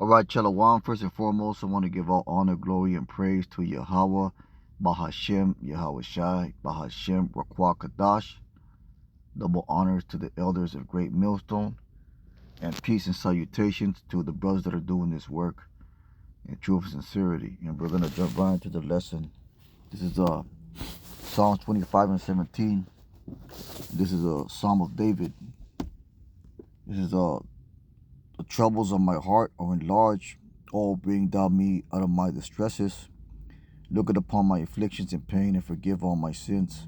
All right, Shalom. First and foremost, I want to give all honor, glory, and praise to Yahweh, Bahashem, Yahweh Shai, Bahashem, Rakwah Kadash. Double honors to the elders of Great Millstone, and peace and salutations to the brothers that are doing this work in truth and sincerity. And we're going to jump right into the lesson. This is Psalms 25 and 17. This is a Psalm of David. This is the troubles of my heart are enlarged. Oh, bring thou me out of my distresses. Look upon my afflictions and pain, and forgive all my sins.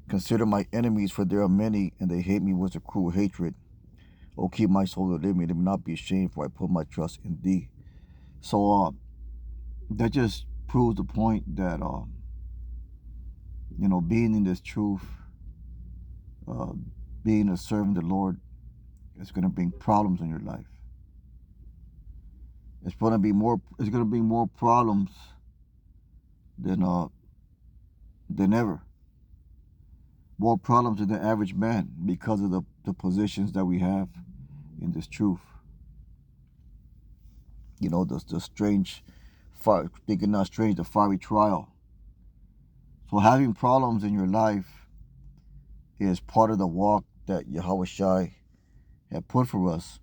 Consider my enemies, for there are many, and they hate me with a cruel hatred. Oh, keep my soul to live me, let me not be ashamed, for I put my trust in thee. So that just proves the point that being in this truth, being a servant of the Lord, is going to bring problems in your life. It's going to be more. It's going to bring more problems than ever. More problems than the average man because of the positions that we have in this truth. You know, the strange, thinking not strange, the fiery trial. So having problems in your life is part of the walk that Yahweh Shai had put for us.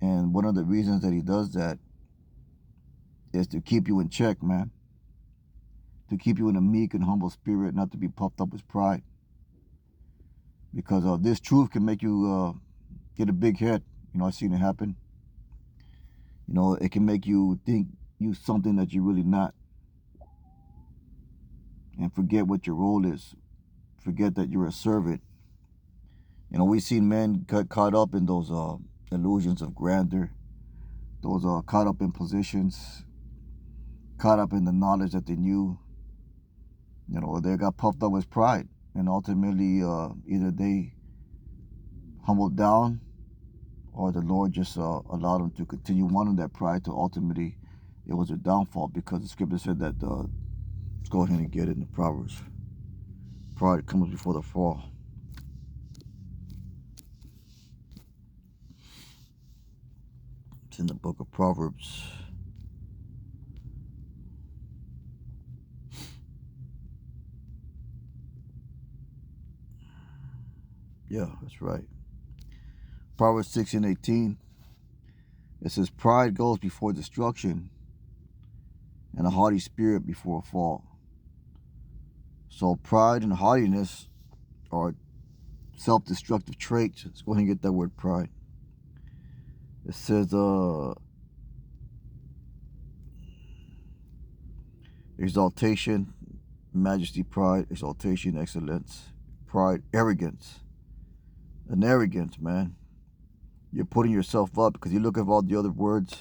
And one of the reasons that he does that is to keep you in check, man. To keep you in a meek and humble spirit, not to be puffed up with pride. Because this truth can make you get a big head. You know, I've seen it happen. You know, it can make you think you're something that you're really not. And forget what your role is. Forget that you're a servant. You know, we've seen men get caught up in those illusions of grandeur. Those caught up in positions. Caught up in the knowledge that they knew. You know, they got puffed up with pride. And ultimately, either they humbled down, or the Lord just allowed them to continue on in that pride to ultimately it was a downfall, because the scripture said that, let's go ahead and get it in the Proverbs. Pride comes before the fall. It's in the book of Proverbs. Yeah, that's right. Proverbs 6:18. It says, pride goes before destruction, and a haughty spirit before a fall. So pride and haughtiness are self-destructive traits. Let's go ahead and get that word pride. It says exaltation, majesty, pride, exaltation, excellence, pride, arrogance. An arrogance, man. You're putting yourself up, because you look at all the other words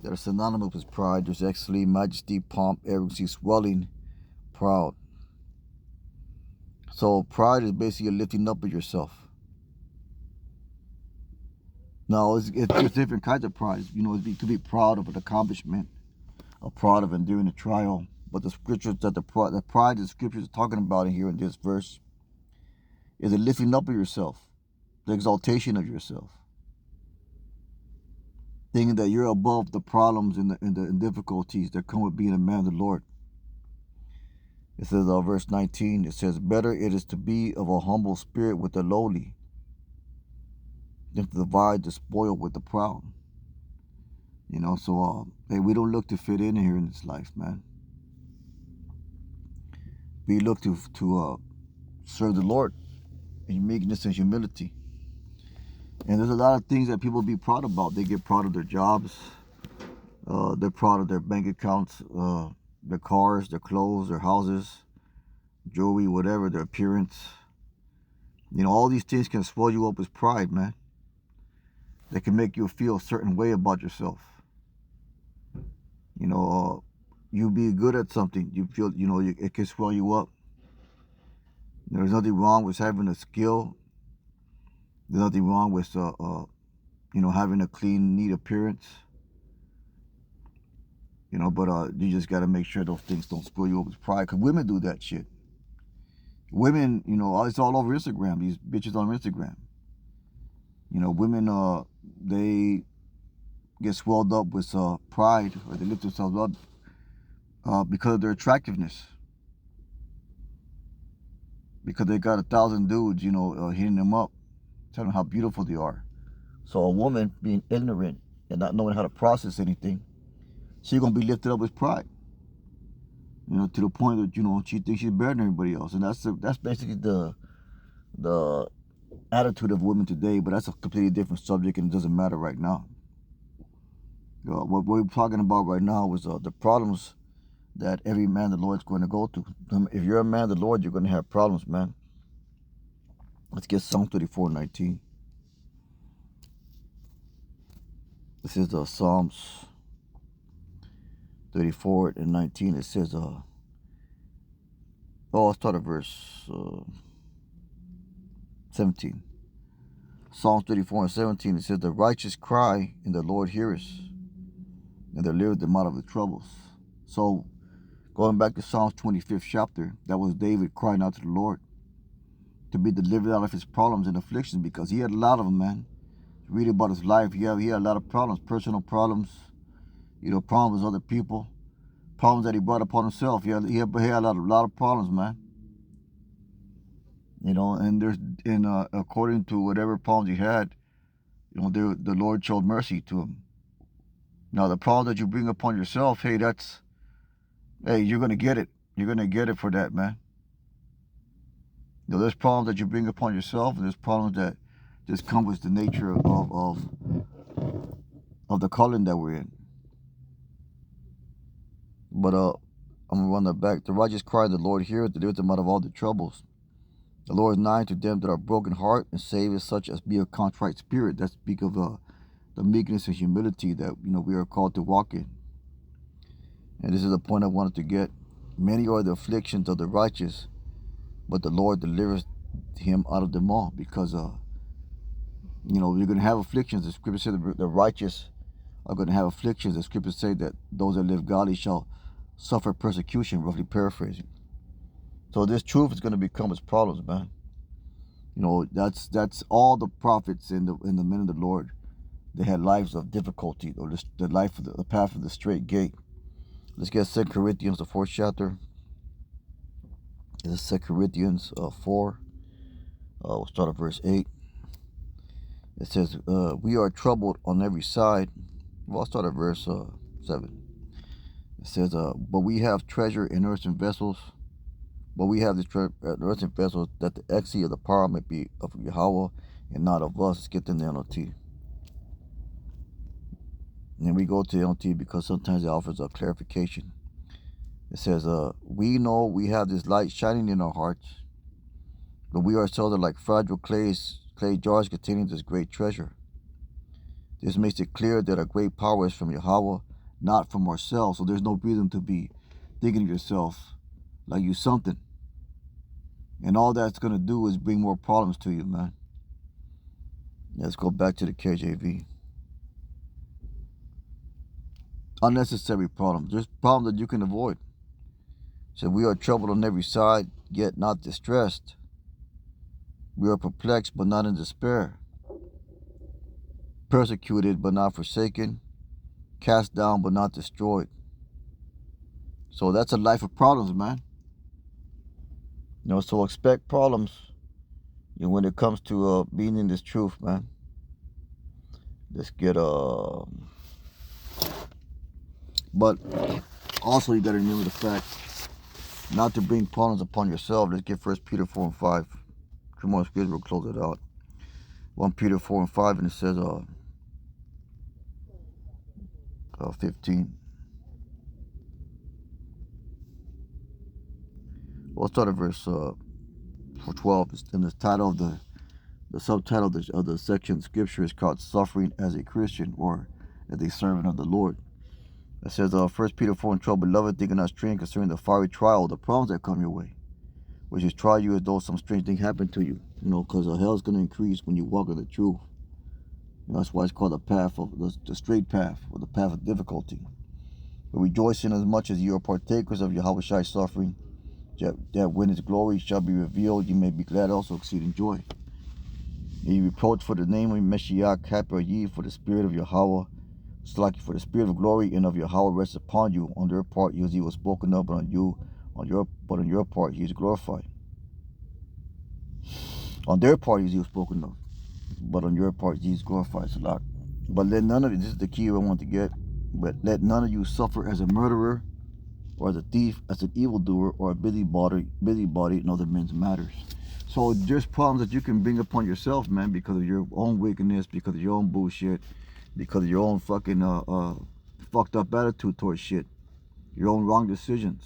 that are synonymous with pride. There's excellency, majesty, pomp, arrogancy, swelling, proud. So pride is basically a lifting up of yourself. Now, it's different kinds of pride. You know, to be proud of an accomplishment, or proud of enduring a trial. But the scriptures that the pride the scriptures are talking about in here in this verse is a lifting up of yourself, the exaltation of yourself, thinking that you're above the problems and the difficulties that come with being a man of the Lord. It says, verse 19, it says, better it is to be of a humble spirit with the lowly than to divide the spoil with the proud. You know, so hey, we don't look to fit in here in this life, man. We look to serve the Lord in meekness and humility. And there's a lot of things that people be proud about. They get proud of their jobs. They're proud of their bank accounts, their cars, their clothes, their houses, jewelry, whatever, their appearance. You know, all these things can swell you up with pride, man. They can make you feel a certain way about yourself. You know, you be good at something, you feel, you know, it can swell you up. There's nothing wrong with having a skill. There's nothing wrong with, you know, having a clean, neat appearance. You know, but you just got to make sure those things don't swell you up with pride, because women do that shit. Women, you know, it's all over Instagram. These bitches on Instagram. You know, women, they get swelled up with pride, or they lift themselves up because of their attractiveness, because they got 1,000 dudes, hitting them up, telling them how beautiful they are. So a woman being ignorant and not knowing how to process anything, she's gonna be lifted up with pride, to the point that she thinks she's better than everybody else, and that's basically the attitude of women today. But that's a completely different subject, and it doesn't matter right now. What we're talking about right now is the problems that every man the Lord's going to go through. If you're a man of the Lord, you're going to have problems, man. Let's get Psalm 34:19. This is Psalms 34:19. It says, I'll start at verse 17. Psalms 34:17. It says, the righteous cry, and the Lord hears, and delivered them out of the troubles. So, going back to Psalms 25th chapter, that was David crying out to the Lord to be delivered out of his problems and afflictions, because he had a lot of them, man. Read about his life. He had a lot of problems, personal problems, problems with other people, problems that he brought upon himself. He had a lot of problems, man. And according to whatever problems he had, the Lord showed mercy to him. Now, the problem that you bring upon yourself, hey, you're going to get it. You're going to get it for that, man. There's problems that you bring upon yourself, and there's problems that just come with the nature of the calling that we're in. But I'm going to run that back. The righteous cry, the Lord heareth, delivereth them out of all their troubles. The Lord is nigh to them that are broken heart, and saveth such as be a contrite spirit. That speak of the meekness and humility that we are called to walk in. And this is the point I wanted to get. Many are the afflictions of the righteous, but the Lord delivers him out of them all. Because you're going to have afflictions. The scripture says the righteous are going to have afflictions. The scriptures say that those that live godly shall suffer persecution, roughly paraphrasing. So this truth is going to become its problems, man. That's all the prophets and the men of the Lord. They had lives of difficulty, or the life of the path of the straight gate. Let's get 2 Corinthians, the 4th chapter. This is 2 Corinthians 4. We'll start at verse 8. It says, we are troubled on every side. Well, I'll start at verse 7. It says, but we have treasure in earthen vessels. But we have this earthen vessels, that the excellency of the power may be of Yahweh and not of us. Let's get in the NLT. And then we go to the NLT because sometimes it offers a clarification. It says, we know we have this light shining in our hearts, but we ourselves are like fragile clay jars containing this great treasure. This makes it clear that our great power is from Yahweh, not from ourselves. So there's no reason to be thinking of yourself like you something. And all that's going to do is bring more problems to you, man. Let's go back to the KJV. Unnecessary problems. There's problems that you can avoid. So we are troubled on every side, yet not distressed. We are perplexed, but not in despair. Persecuted, but not forsaken. Cast down, but not destroyed. So that's a life of problems, man. So expect problems when it comes to being in this truth, man. Let's get but also you got to remember the fact not to bring problems upon yourself. Let's get 1 Peter 4:5. Come on, scripture, we'll close it out. 1 Peter 4:5, and it says 15. We'll start at verse 12. And the title of the subtitle of the section of scripture is called Suffering as a Christian, or as a Servant of the Lord. It says 1 Peter 4:12, beloved, think not strange concerning the fiery trial, the problems that come your way, which is try you as though some strange thing happened to you. Because hell is going to increase when you walk in the truth. That's why it's called the path of the straight path, or the path of difficulty. But rejoice in as much as you are partakers of Yahweh's suffering, that when his glory shall be revealed, you may be glad also exceeding joy. Ye reproach for the name of Messiah, happy are ye, for the spirit of Yahweh It's like for the spirit of glory and of Yahweh rests upon you. On their part, he was spoken of, but on your part, he is glorified. On their part, he was spoken of, but on your part, he is glorified. Salak. But let none of you. This is the key I want to get. But let none of you suffer as a murderer, or as a thief, as an evildoer, or a busybody in other men's matters. So there's problems that you can bring upon yourself, man, because of your own wickedness, because of your own bullshit, because of your own fucking fucked up attitude towards shit, your own wrong decisions,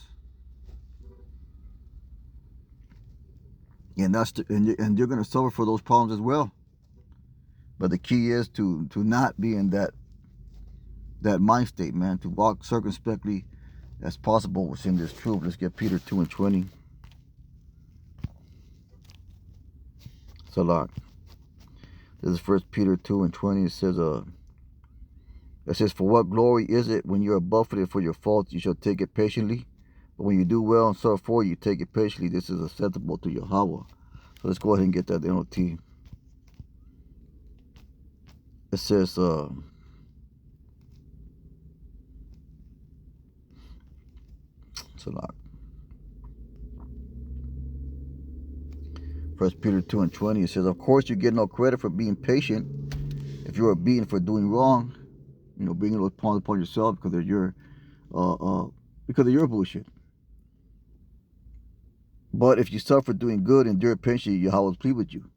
and and you're gonna suffer for those problems as well. But the key is to not be in that mind state, man. To walk circumspectly as possible within this truth. Let's get Peter 2:20. Salak. This is 1 Peter 2:20. It says, for what glory is it when you are buffeted for your faults, you shall take it patiently. But when you do well and suffer for you, take it patiently. This is acceptable to Yahweh. So let's go ahead and get that NLT. It says, Salak. 1 Peter 2:20. It says, of course you get no credit for being patient if you are beaten for doing wrong. You know, bringing it upon yourself because of your bullshit. But if you suffer doing good, endure patiently, Yahweh will plead with you.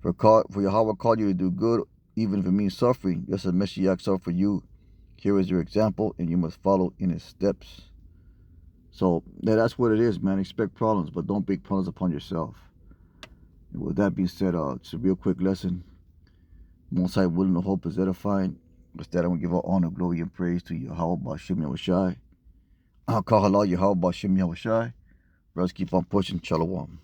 For Yahweh called you to do good, even if it means suffering, just as Messiah suffered for you. Here is your example, and you must follow in his steps. So that's what it is, man. Expect problems, but don't bring problems upon yourself. And with that being said, it's a real quick lesson. Most High willing to hope is edifying. With that, I'm going to give all honor, glory, and praise to Yahweh Ba'Shem Yahushai. I'll call halal Yahweh Ba'Shem Yahushai. Brothers, keep on pushing. Shalom.